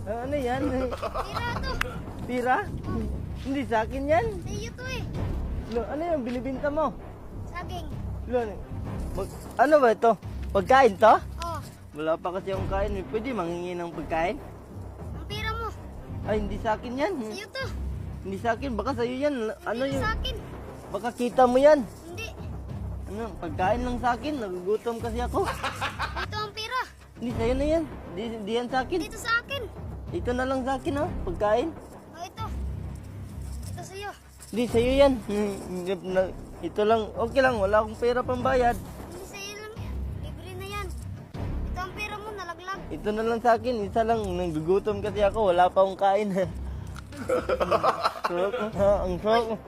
Ano yan? Tira to. Tira? Hindi sa akin yan. Sa'yo to eh. Lo, ano yan? Binibinta mo? Saging. Lo, ano ba ito? Pagkain to? Oh, Wala pa kasi akong kain. Pwede mangingi ng pagkain? ang pira mo. Ay, hindi sa akin yan. Sa'yo to. Hindi sa akin. Baka sa'yo yan. Ano Hindi yung... sa akin. Baka kita mo yan. Hindi. Ano? Pagkain lang sa akin. Nagugutom kasi ako. Ito ang pira. Hindi sa'yo na yan. Di yan sa akin. Dito sa akin. Ito na lang sa akin ha. Pagkain. Oh, ito. Ito sa'yo. Hindi sa'yo yan. Ito lang. Okay lang. Wala akong pera pambayad. Hindi sa'yo lang yan. Libre na yan. Ito ang pira mo, nalaglag. Ito na lang sa akin. Isa lang. Nagugutom kasi ako. Wala pa akong kain. Sarap, ha? Ang sarap.